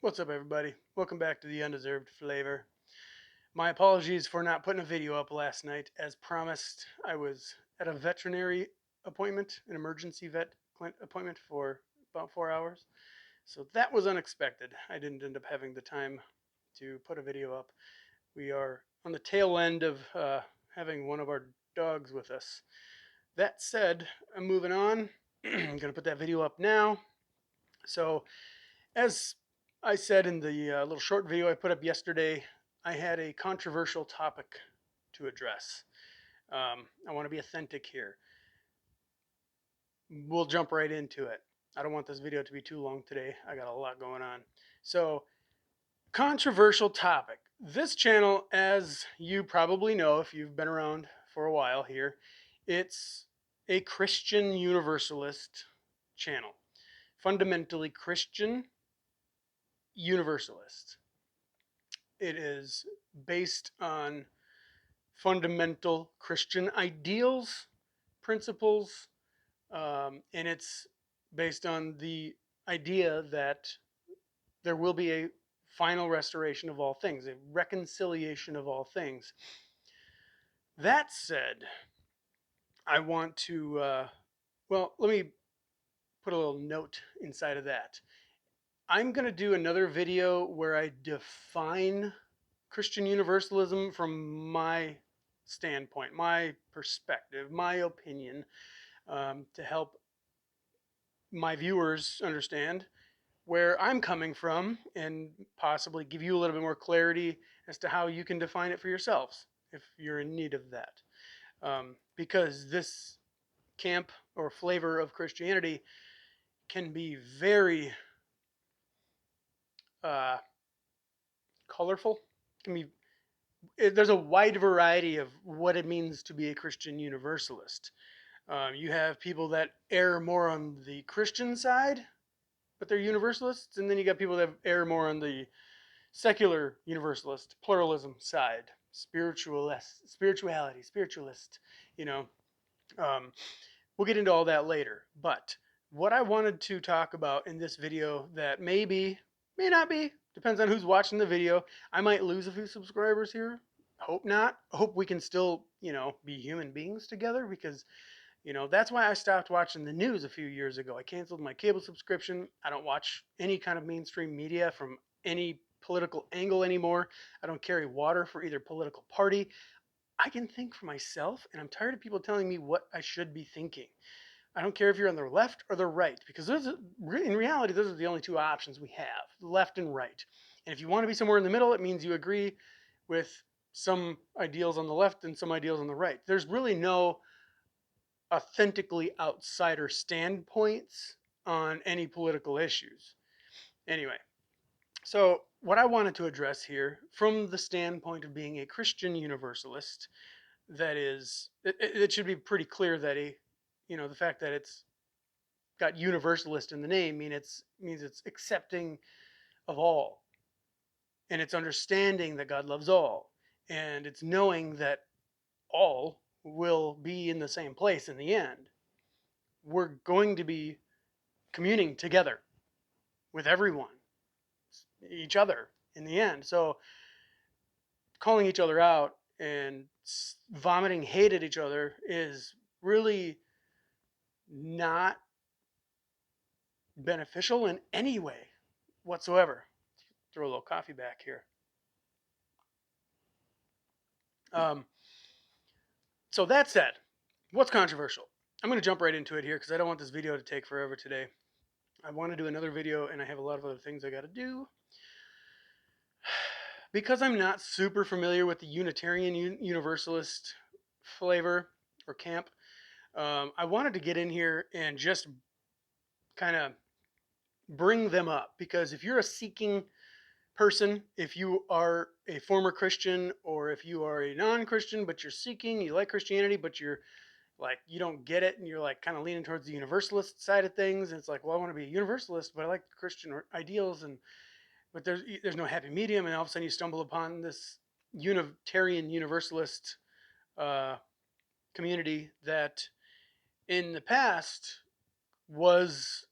What's up, everybody? Welcome back to the Undeserved Flavor. My apologies for not putting a video up last night. As promised, I was at a veterinary appointment, an emergency vet appointment for about 4 hours. So that was unexpected. I didn't end up having the time to put a video up. We are on the tail end of having one of our dogs with us. That said, I'm moving on. I'm going to put that video up now. So, as I said in the little short video I put up yesterday, I had a controversial topic to address. I want to be authentic here. We'll jump right into it. I don't want this video to be too long today. I got a lot going on. So, controversial topic. This channel, as you probably know if you've been around for a while here, it's a Christian Universalist channel. Fundamentally Christian Universalist. It is based on fundamental Christian ideals, principles, and it's based on the idea that there will be a final restoration of all things, a reconciliation of all things. That said, I want to, let me put a little note inside of that. I'm going to do another video where I define Christian Universalism from my standpoint, my perspective, my opinion, to help my viewers understand where I'm coming from and possibly give you a little bit more clarity as to how you can define it for yourselves if you're in need of that. Because this camp or flavor of Christianity can be very uh, colorful. It can be there's a wide variety of what it means to be a Christian Universalist. You have people that err more on the Christian side, but they're Universalists, and then you got people that err more on the secular Universalist, pluralism side, spiritualist. You know, um, we'll get into all that later. But what I wanted to talk about in this video that may not be, depends on who's watching the video. I might lose a few subscribers here. Hope not. Hope we can still, be human beings together because, that's why I stopped watching the news a few years ago. I canceled my cable subscription. I don't watch any kind of mainstream media from any political angle anymore. I don't carry water for either political party. I can think for myself, and I'm tired of people telling me what I should be thinking. I don't care if you're on the left or the right, because in reality, those are the only two options we have, left and right. And if you want to be somewhere in the middle, it means you agree with some ideals on the left and some ideals on the right. There's really no authentically outsider standpoints on any political issues. Anyway, so what I wanted to address here, from the standpoint of being a Christian Universalist, that is, it should be pretty clear that the fact that it's got universalist in the name means it's accepting of all, and it's understanding that God loves all, and it's knowing that all will be in the same place in the end. We're going to be communing together with everyone, each other in the end. So calling each other out and vomiting hate at each other is really not beneficial in any way whatsoever. Throw a little coffee back here. Um, so that said, what's controversial? I'm going to jump right into it here because I don't want this video to take forever today. I want to do another video and I have a lot of other things I got to do. Because I'm not super familiar with the Unitarian Universalist flavor or camp, I wanted to get in here and just kind of bring them up, because if you're a seeking person, if you are a former Christian or if you are a non-Christian but you're seeking, you like Christianity but you're like you don't get it and you're like kind of leaning towards the universalist side of things, and it's like, well, I want to be a universalist but I like Christian ideals, and but there's no happy medium, and all of a sudden you stumble upon this Unitarian Universalist uh, community that in the past was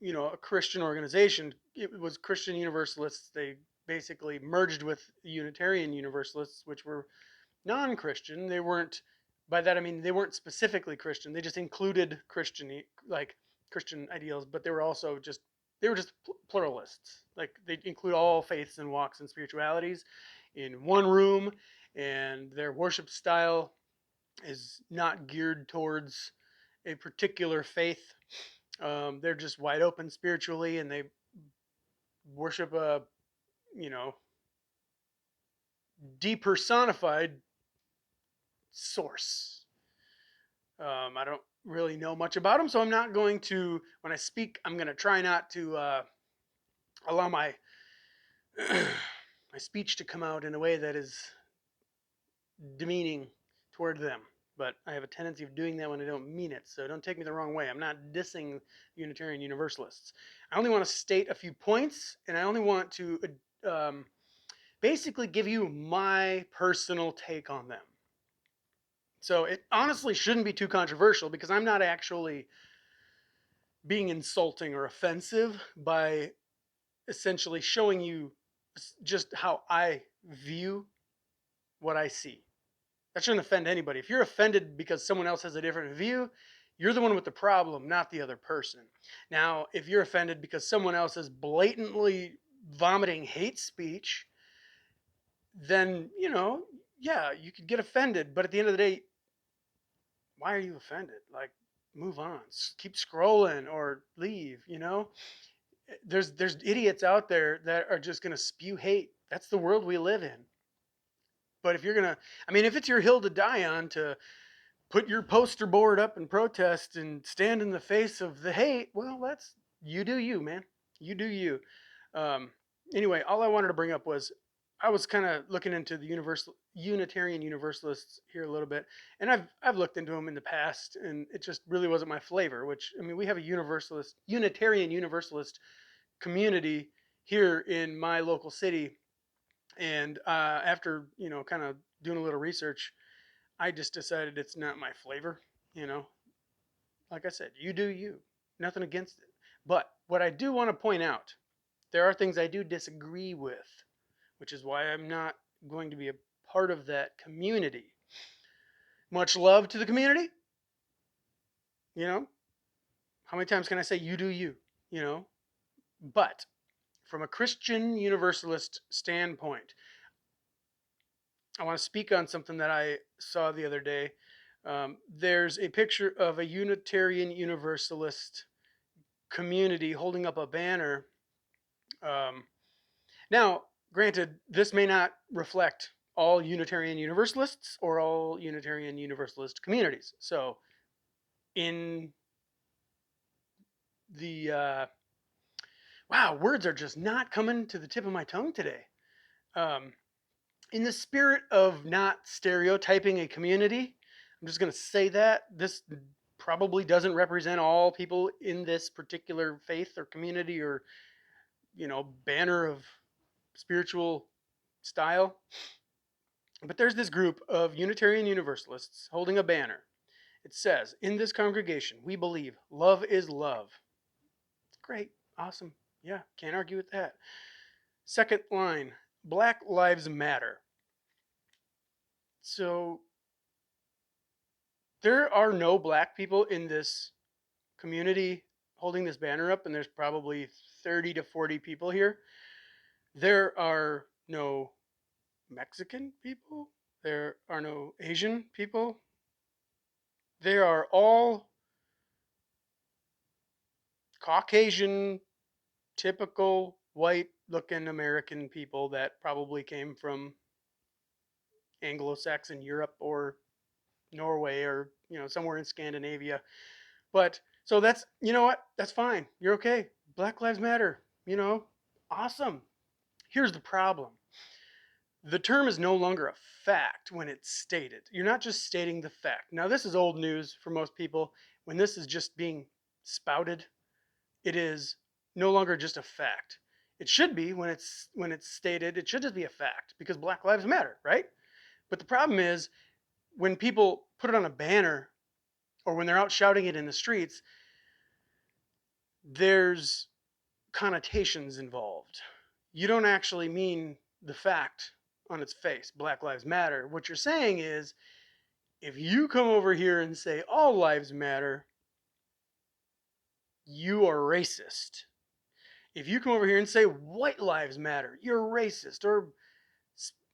a Christian organization. It was Christian Universalists. They basically merged with Unitarian Universalists, which were non-Christian. They weren't, by that I mean they weren't specifically Christian. They just included like Christian ideals, but they were just pluralists. Like they include all faiths and walks and spiritualities in one room, and their worship style is not geared towards a particular faith. They're just wide open spiritually, and they worship a you know depersonified source. I don't really know much about them, so I'm not going to. When I speak, I'm going to try not to allow my my speech to come out in a way that is demeaning toward them. But I have a tendency of doing that when I don't mean it, so don't take me the wrong way. I'm not dissing Unitarian Universalists. I only want to state a few points, and I only want to um, basically give you my personal take on them. So it honestly shouldn't be too controversial because I'm not actually being insulting or offensive by essentially showing you just how I view what I see. That shouldn't offend anybody. If you're offended because someone else has a different view, you're the one with the problem, not the other person. Now, if you're offended because someone else is blatantly vomiting hate speech, then, yeah, you could get offended. But at the end of the day, why are you offended? Like, move on, keep scrolling or leave. There's idiots out there that are just going to spew hate. That's the world we live in. But if you're going to, I mean, if it's your hill to die on to put your poster board up and protest and stand in the face of the hate, well, that's, you do you, man. You do you. Um, anyway, all I wanted to bring up was I was kind of looking into the Unitarian Universalists here a little bit, and I've looked into them in the past, and it just really wasn't my flavor. Which, I mean, we have a Unitarian Universalist community here in my local city, and after kind of doing a little research, I just decided it's not my flavor. You know, like I said, you do you. Nothing against it. But what I do want to point out, there are things I do disagree with, which is why I'm not going to be a part of that community. Much love to the community. You know, how many times can I say you do you? You know, but from a Christian Universalist standpoint, I want to speak on something that I saw the other day. There's a picture of a Unitarian Universalist community holding up a banner. Um, Now, granted, this may not reflect all Unitarian Universalists or all Unitarian Universalist communities. So, in the wow, words are just not coming to the tip of my tongue today. Um, in the spirit of not stereotyping a community, I'm just going to say that this probably doesn't represent all people in this particular faith or community or banner of spiritual style. But there's this group of Unitarian Universalists holding a banner. It says, "In this congregation, we believe love is love." Great, awesome. Yeah, can't argue with that. Second line, "Black Lives Matter." So there are no black people in this community holding this banner up, and there's probably 30 to 40 people here. There are no Mexican people. There are no Asian people. They are all Caucasian, typical white looking American people that probably came from Anglo-Saxon Europe or Norway or somewhere in Scandinavia. But so that's, you know what? That's fine. You're okay. Black Lives Matter. Awesome. Here's the problem. The term is no longer a fact when it's stated. You're not just stating the fact. Now, this is old news for most people. When this is just being spouted, it is no longer just a fact. It should be when it's stated, it should just be a fact because Black Lives Matter, right? But the problem is when people put it on a banner or when they're out shouting it in the streets, there's connotations involved. You don't actually mean the fact on its face, Black Lives Matter. What you're saying is, if you come over here and say all lives matter, you are racist. If you come over here and say white lives matter, you're racist. Or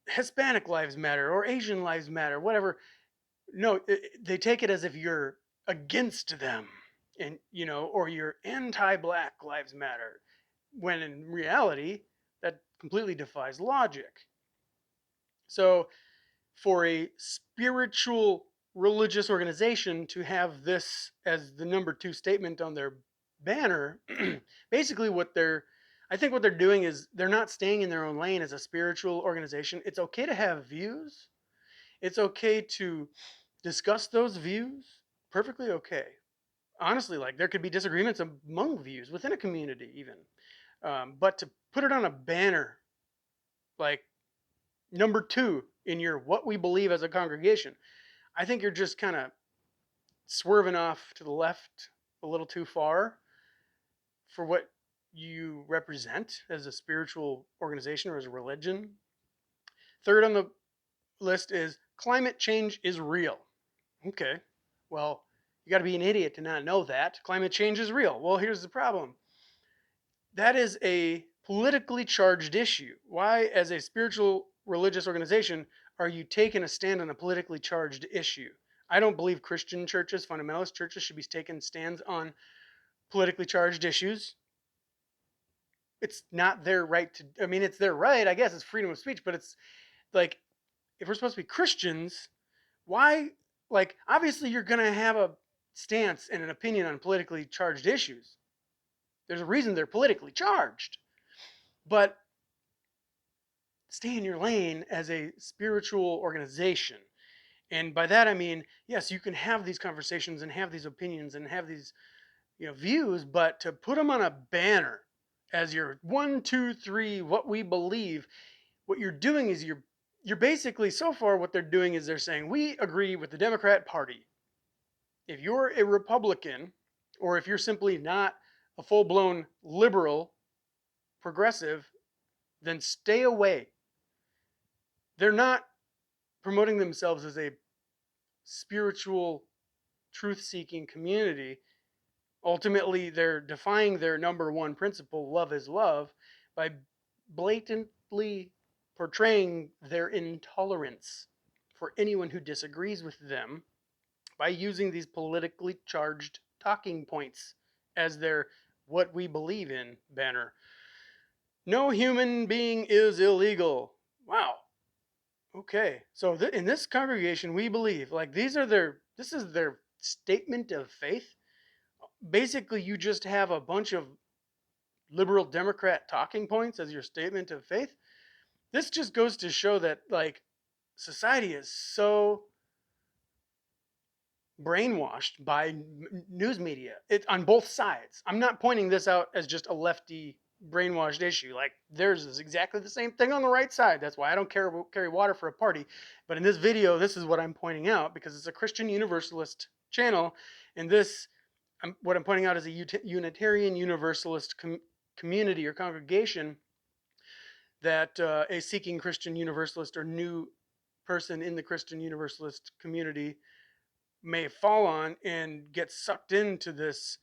Hispanic lives matter, or Asian lives matter, whatever. No, they take it as if you're against them, and or you're anti-Black lives matter, when in reality that completely defies logic. So for a spiritual religious organization to have this as the number 2 statement on their banner, basically I think what they're doing is they're not staying in their own lane as a spiritual organization. It's okay to have views. It's okay to discuss those views. Perfectly okay. Honestly, like, there could be disagreements among views within a community, even. But to put it on a banner, like number 2 in your what we believe as a congregation, I think you're just kind of swerving off to the left a little too far for what you represent as a spiritual organization or as a religion. Third on the list is climate change is real. Okay, well, you got to be an idiot to not know that. Climate change is real. Well, here's the problem. That is a politically charged issue. Why, as a spiritual religious organization, are you taking a stand on a politically charged issue? I don't believe Christian churches, fundamentalist churches, should be taking stands on politically charged issues. It's not their right to, I mean, it's their right, I guess, it's freedom of speech, but it's like, if we're supposed to be Christians, why, like, obviously you're going to have a stance and an opinion on politically charged issues. There's a reason they're politically charged. But stay in your lane as a spiritual organization. And by that I mean, yes, you can have these conversations and have these opinions and have these, views, but to put them on a banner as your 1, 2, 3, what we believe, what you're doing is you're basically, so far what they're doing is they're saying we agree with the Democrat Party. If you're a Republican, or if you're simply not a full-blown liberal progressive, then stay away. They're not promoting themselves as a spiritual truth-seeking community. Ultimately, they're defying their number 1 principle, love is love, by blatantly portraying their intolerance for anyone who disagrees with them by using these politically charged talking points as their what we believe in banner. No human being is illegal. Wow. Okay. So in this congregation, we believe, like, this is their statement of faith. Basically, you just have a bunch of liberal Democrat talking points as your statement of faith. This just goes to show that, like, society is so brainwashed by news media. It's on both sides. I'm not pointing this out as just a lefty brainwashed issue. Like, there's exactly the same thing on the right side. That's why I don't carry water for a party. But in this video, this is what I'm pointing out, because it's a Christian Universalist channel, and what I'm pointing out is a Unitarian Universalist community or congregation that a seeking Christian Universalist or new person in the Christian Universalist community may fall on and get sucked into this.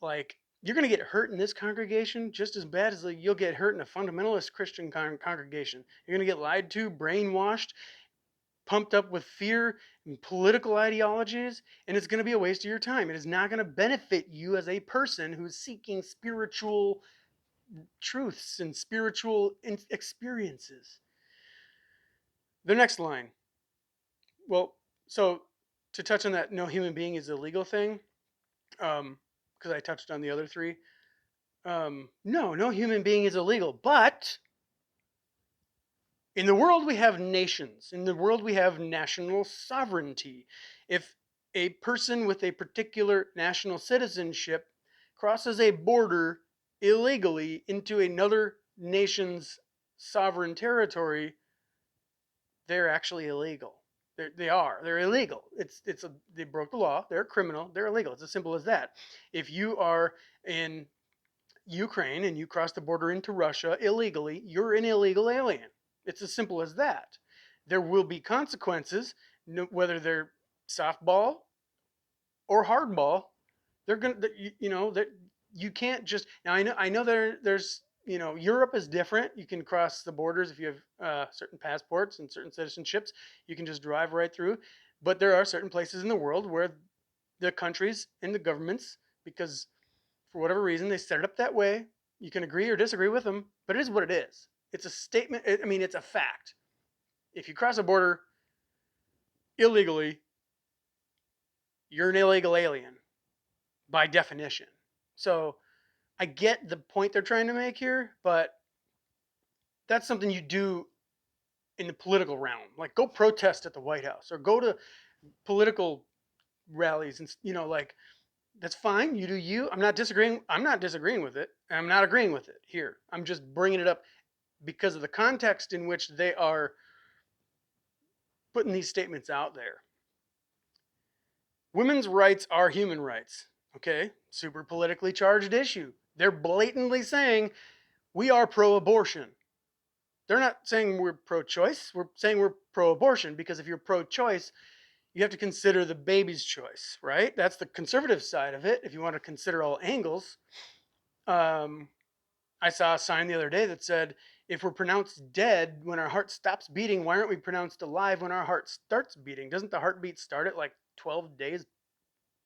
Like, you're going to get hurt in this congregation just as bad as you'll get hurt in a fundamentalist Christian congregation. You're going to get lied to, brainwashed, pumped up with fear and political ideologies, and it's going to be a waste of your time. It is not going to benefit you as a person who's seeking spiritual truths and spiritual experiences. The next line. Well, so to touch on that no human being is illegal thing, because I touched on the other 3. No human being is illegal. But in the world we have nations. In the world we have national sovereignty. If a person with a particular national citizenship crosses a border illegally into another nation's sovereign territory, they're actually illegal. They're illegal. They broke the law. They're a criminal. They're illegal. It's as simple as that. If you are in Ukraine and you cross the border into Russia illegally, you're an illegal alien. It's as simple as that. There will be consequences, whether they're softball or hardball. They're gonna, that you can't just now. I know there's Europe is different. You can cross the borders if you have certain passports and certain citizenships. You can just drive right through. But there are certain places in the world where the countries and the governments, because for whatever reason they set it up that way. You can agree or disagree with them, but it is what it is. It's a statement. I mean, it's a fact. If you cross a border illegally, you're an illegal alien by definition. So I get the point they're trying to make here, but that's something you do in the political realm. Like go protest at the White House or go to political rallies and like that's fine. You do you. I'm not disagreeing. I'm not disagreeing with it. I'm not agreeing with it here. I'm just bringing it up because of the context in which they are putting these statements out there. Women's rights are human rights. Okay? Super politically charged issue. They're blatantly saying we are pro abortion. They're not saying we're pro choice. We're saying we're pro abortion because if you're pro choice, you have to consider the baby's choice, right? That's the conservative side of it. If you want to consider all angles, um, I saw a sign the other day that said, if we're pronounced dead when our heart stops beating, why aren't we pronounced alive when our heart starts beating? Doesn't the heartbeat start at like 12 days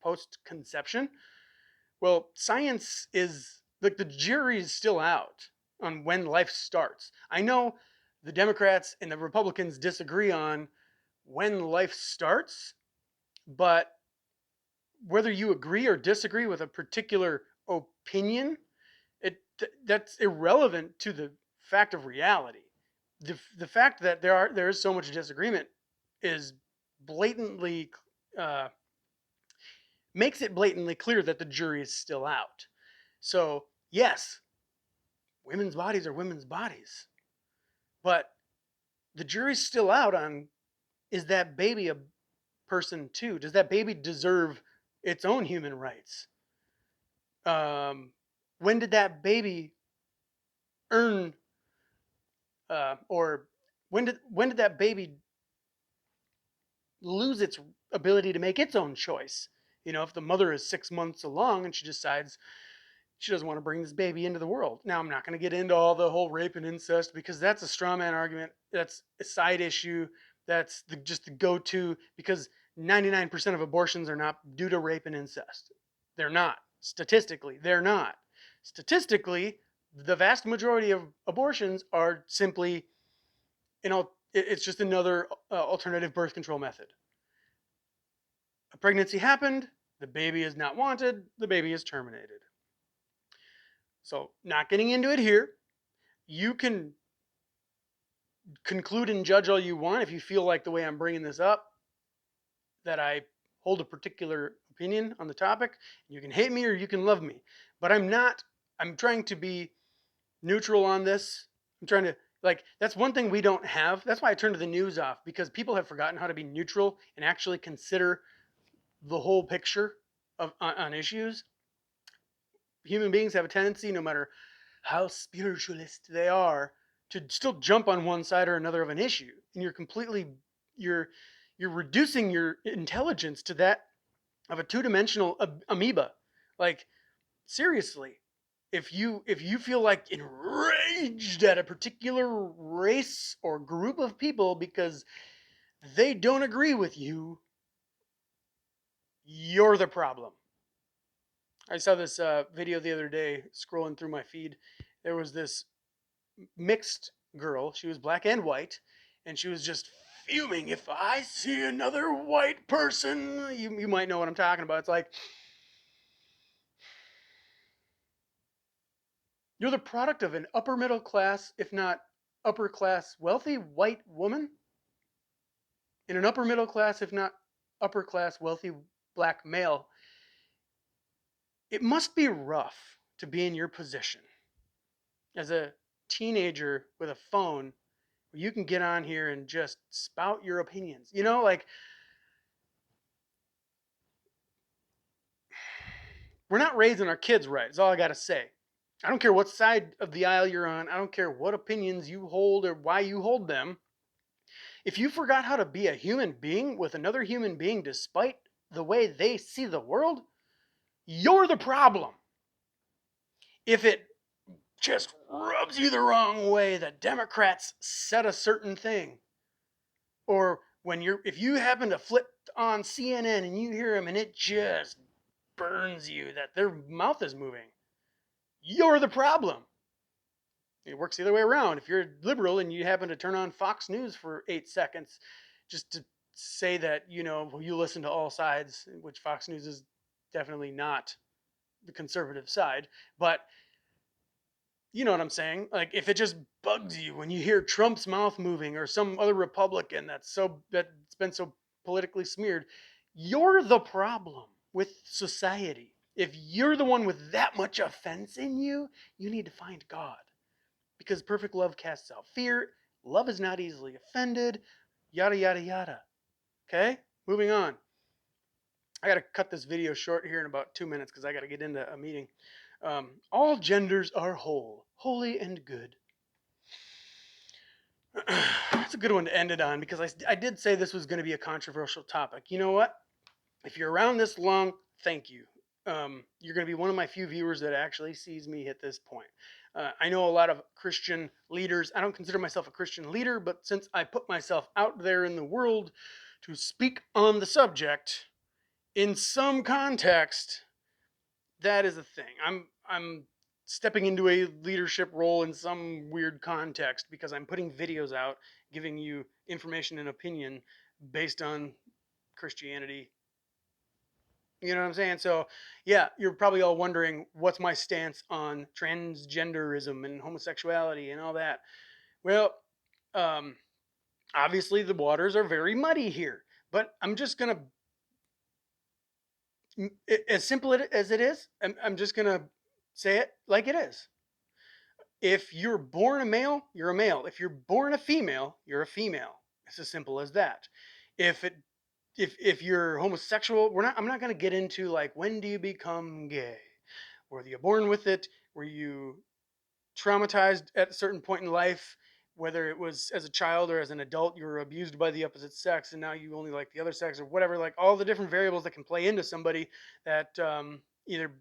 post conception? Well, science is like the jury is still out on when life starts. I know the Democrats and the Republicans disagree on when life starts, but whether you agree or disagree with a particular opinion, that's irrelevant to the fact of reality. The fact that there is so much disagreement is blatantly uh, makes it blatantly clear that the jury is still out. So yes, women's bodies are women's bodies, but the jury's still out on, is that baby a person too? Does that baby deserve its own human rights? Um, when did that baby earn, or when did that baby lose its ability to make its own choice? If the mother is 6 months along and she decides she doesn't want to bring this baby into the world. Now, I'm not going to get into all the whole rape and incest because that's a straw man argument. That's a side issue. That's just the go-to because 99% of abortions are not due to rape and incest. They're not. Statistically, they're not. Statistically, the vast majority of abortions are simply, it's just another alternative birth control method. A pregnancy happened, the baby is not wanted, the baby is terminated. So, not getting into it here. You can conclude and judge all you want if you feel like the way I'm bringing this up that I hold a particular opinion on the topic. You can hate me or you can love me. But I'm not, I'm trying to be neutral on this. I'm trying to, like, that's one thing we don't have. That's why I turned the news off because people have forgotten how to be neutral and actually consider the whole picture on issues. Human beings have a tendency, no matter how spiritualist they are, to still jump on one side or another of an issue, and you're you're reducing your intelligence to that of a two-dimensional amoeba. Like seriously, if you feel like enraged at a particular race or group of people because they don't agree with you, you're the problem. I saw this video the other day scrolling through my feed. There was this mixed girl. She was black and white, and she was just fuming. If I see another white person, you might know what I'm talking about. It's like, you're the product of an upper middle class, if not upper class, wealthy white woman, in an upper middle class, if not upper class, wealthy black male. It must be rough to be in your position as a teenager with a phone where you can get on here and just spout your opinions. You know, like we're not raising our kids right. Is all I got to say. I don't care what side of the aisle you're on. I don't care what opinions you hold or why you hold them. If you forgot how to be a human being with another human being despite the way they see the world, you're the problem. If it just rubs you the wrong way that Democrats said a certain thing, or when if you happen to flip on CNN and you hear them and it just burns you that their mouth is moving, you're the problem. It works the other way around. If you're liberal and you happen to turn on Fox News for 8 seconds just to say that, you listen to all sides, which Fox News is definitely not the conservative side, but you know what I'm saying? Like if it just bugs you when you hear Trump's mouth moving or some other Republican that's been so politically smeared, you're the problem with society. If you're the one with that much offense in you, you need to find God. Because perfect love casts out fear. Love is not easily offended. Yada yada yada. Okay? Moving on. I got to cut this video short here in about 2 minutes because I got to get into a meeting. All genders are whole, holy and good. That's a good one to end it on because I did say this was going to be a controversial topic. You know what? If you're around this long, thank you. You're going to be one of my few viewers that actually sees me at this point. I know a lot of Christian leaders. I don't consider myself a Christian leader, but since I put myself out there in the world to speak on the subject in some context, that is a thing. I'm stepping into a leadership role in some weird context because I'm putting videos out giving you information and opinion based on Christianity. You know what I'm saying? So, yeah, you're probably all wondering what's my stance on transgenderism and homosexuality and all that. Well, um, obviously the waters are very muddy here, but I'm just gonna, as simple as it is, I'm just gonna say it like it is. If you're born a male, you're a male. If you're born a female, you're a female. It's as simple as that. If it if you're homosexual, I'm not going to get into like when do you become gay? Were you born with it? Were you traumatized at a certain point in life, whether it was as a child or as an adult, you were abused by the opposite sex and now you only like the other sex or whatever, like all the different variables that can play into somebody that either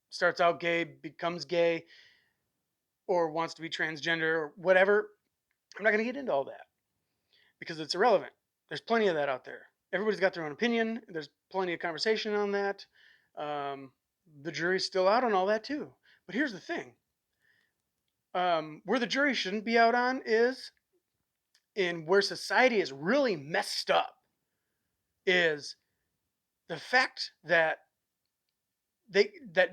starts out gay, becomes gay, or wants to be transgender or whatever. I'm not going to get into all that because it's irrelevant. There's plenty of that out there. Everybody's got their own opinion. There's plenty of conversation on that. Um, the jury's still out on all that too. But here's the thing: where the jury shouldn't be out on is, and where society is really messed up, is the fact that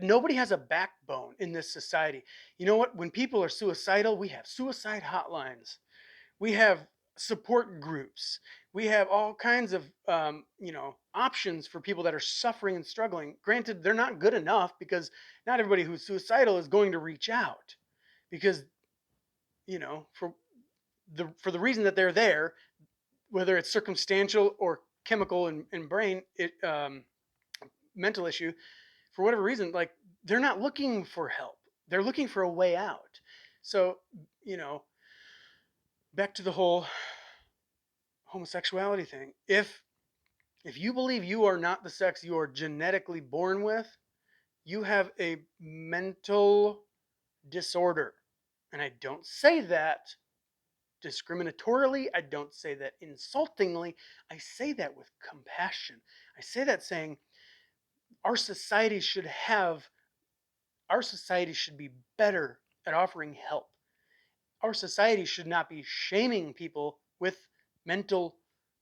nobody has a backbone in this society. You know what? When people are suicidal, we have suicide hotlines. We have support groups. We have all kinds of options for people that are suffering and struggling. Granted, they're not good enough because not everybody who's suicidal is going to reach out because for the reason that they're there, whether it's circumstantial or chemical and brain mental issue, for whatever reason, like they're not looking for help. They're looking for a way out. So, you know, back to the whole homosexuality thing. If you believe you are not the sex you are genetically born with, you have a mental disorder. And I don't say that discriminatorily, I don't say that insultingly. I say that with compassion. I say that saying our society should have our society should be better at offering help. Our society should not be shaming people with mental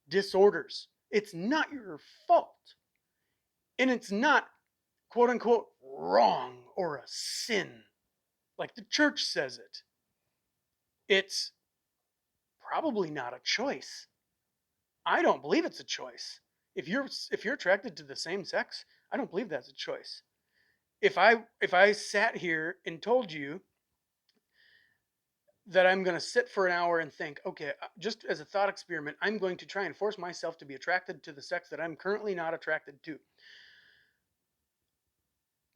disorders. It's not your fault. And it's not, quote unquote, wrong or a sin, like the church says it. It's probably not a choice. I don't believe it's a choice. If you're attracted to the same sex, I don't believe that's a choice. If I sat here and told you that I'm going to sit for an hour and think, okay, just as a thought experiment, I'm going to try and force myself to be attracted to the sex that I'm currently not attracted to.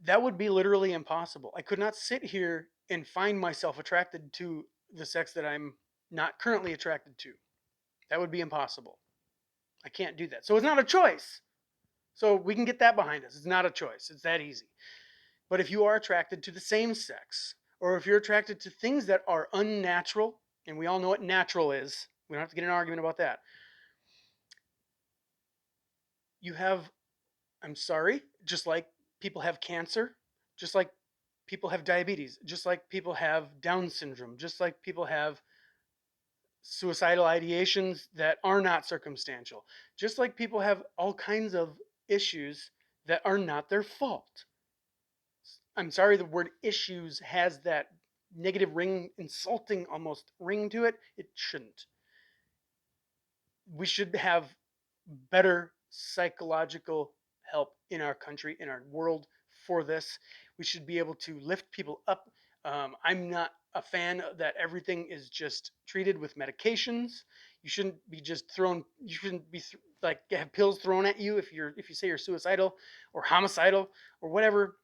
That would be literally impossible. I could not sit here and find myself attracted to the sex that I'm not currently attracted to. That would be impossible. I can't do that. So it's not a choice. So we can get that behind us. It's not a choice. It's that easy. But if you are attracted to the same sex, or if you're attracted to things that are unnatural, and we all know what natural is, we don't have to get in an argument about that. You have, I'm sorry, just like people have cancer, just like people have diabetes, just like people have Down syndrome, just like people have suicidal ideations that are not circumstantial, just like people have all kinds of issues that are not their fault. I'm sorry, the word issues has that negative ring, insulting almost ring to it. It shouldn't. We should have better psychological help in our country, in our world for this. We should be able to lift people up. I'm not a fan that everything is just treated with medications. You shouldn't be just thrown. You shouldn't be like have pills thrown at you if you say you're suicidal or homicidal or whatever.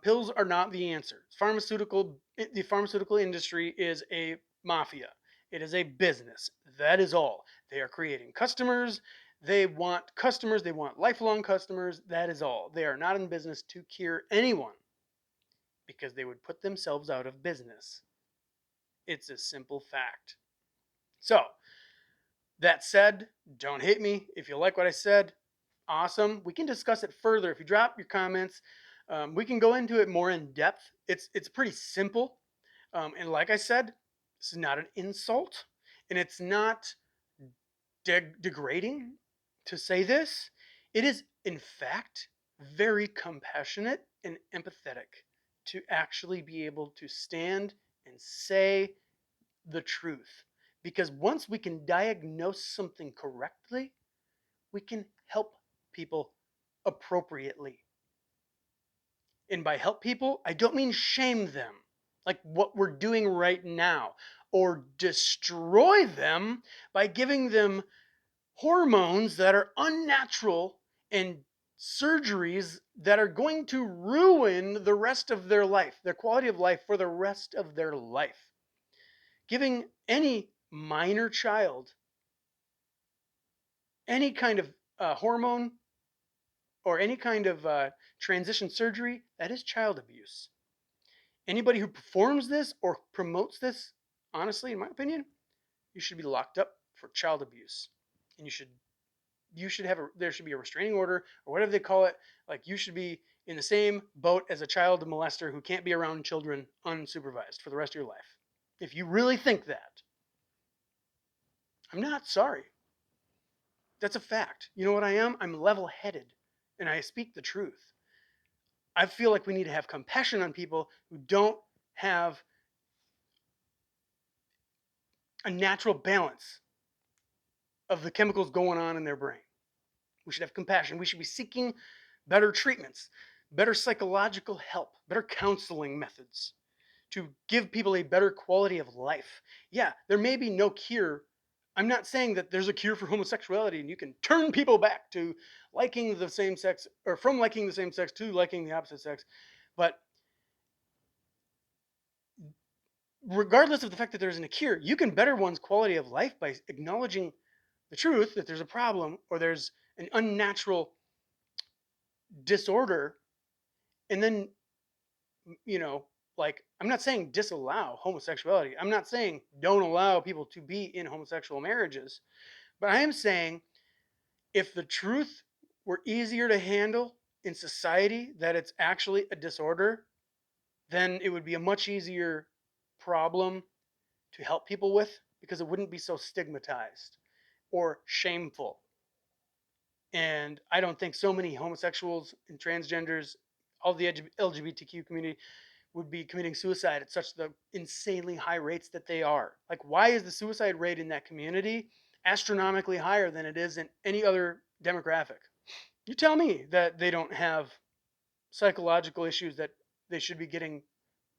Pills are not the answer. The pharmaceutical industry is a mafia. It is a business. That is all. They are creating customers. They want customers. They want lifelong customers. That is all. They are not in business to cure anyone because they would put themselves out of business. It's a simple fact. So, that said, don't hate me. If you like what I said, awesome. We can discuss it further. If you drop your comments, we can go into it more in depth. It's pretty simple, and like I said, this is not an insult, and it's not degrading to say this. It is, in fact, very compassionate and empathetic to actually be able to stand and say the truth. Because once we can diagnose something correctly, we can help people appropriately. And by help people, I don't mean shame them, like what we're doing right now, or destroy them by giving them hormones that are unnatural and surgeries that are going to ruin the rest of their life, their quality of life for the rest of their life. Giving any minor child any kind of hormone or any kind of transition surgery, that is child abuse. Anybody who performs this or promotes this, honestly, in my opinion, you should be locked up for child abuse, and you should have there should be a restraining order or whatever they call it. Like you should be in the same boat as a child molester who can't be around children unsupervised for the rest of your life. If you really think that, I'm not sorry. That's a fact. You know what I am? I'm level headed and I speak the truth. I feel like we need to have compassion on people who don't have a natural balance of the chemicals going on in their brain. We should have compassion. We should be seeking better treatments, better psychological help, better counseling methods to give people a better quality of life. Yeah, there may be no cure. I'm not saying that there's a cure for homosexuality and you can turn people back to liking the same sex or from liking the same sex to liking the opposite sex. But regardless of the fact that there isn't a cure, you can better one's quality of life by acknowledging the truth that there's a problem or there's an unnatural disorder. And then, you know, like, I'm not saying disallow homosexuality. I'm not saying don't allow people to be in homosexual marriages. But I am saying if the truth were easier to handle in society, that it's actually a disorder, then it would be a much easier problem to help people with because it wouldn't be so stigmatized or shameful. And I don't think so many homosexuals and transgenders, all the LGBTQ community, would be committing suicide at such the insanely high rates that they are. Like, why is the suicide rate in that community astronomically higher than it is in any other demographic? You tell me that they don't have psychological issues that they should be getting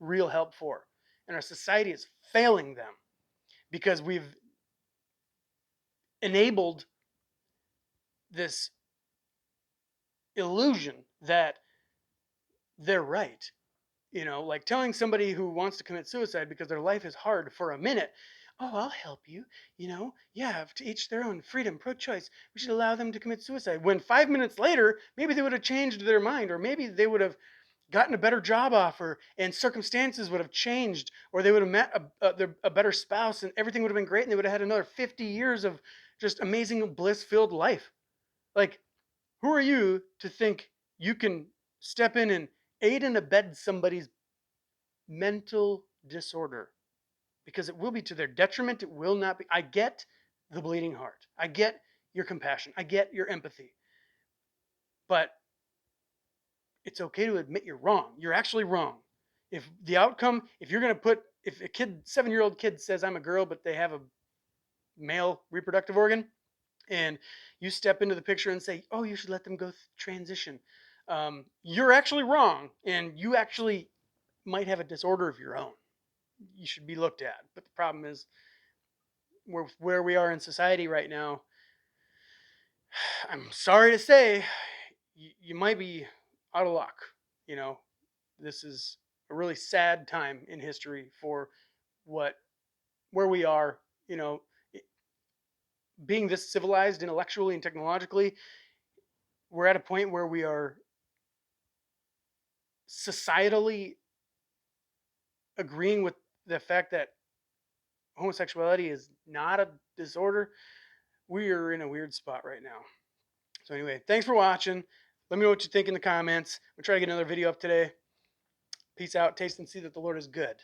real help for. and our society is failing them because we've enabled this illusion that they're right. You know, like telling somebody who wants to commit suicide because their life is hard for a minute, oh, I'll help you. You know, yeah, to each their own, freedom, pro choice. We should allow them to commit suicide. When 5 minutes later, maybe they would have changed their mind, or maybe they would have gotten a better job offer and circumstances would have changed, or they would have met a better spouse and everything would have been great and they would have had another 50 years of just amazing, bliss filled life. Like, who are you to think you can step in and aid and abet somebody's mental disorder? Because it will be to their detriment. It will not be. I get the bleeding heart. I get your compassion. I get your empathy. But it's okay to admit you're wrong. You're actually wrong. If the outcome, if you're going to put, if a kid, 7 year old kid says, I'm a girl, but they have a male reproductive organ, and you step into the picture and say, oh, you should let them go transition, you're actually wrong. And you actually might have a disorder of your own. You should be looked at. But the problem is, where we are in society right now, I'm sorry to say, you might be out of luck. You know, this is a really sad time in history for what where we are. You know, being this civilized intellectually and technologically, we're at a point where we are societally agreeing with the fact that homosexuality is not a disorder. We are in a weird spot right now. So anyway, thanks for watching. Let me know what you think in the comments. We'll try to get another video up today. Peace out. Taste and see that the Lord is good.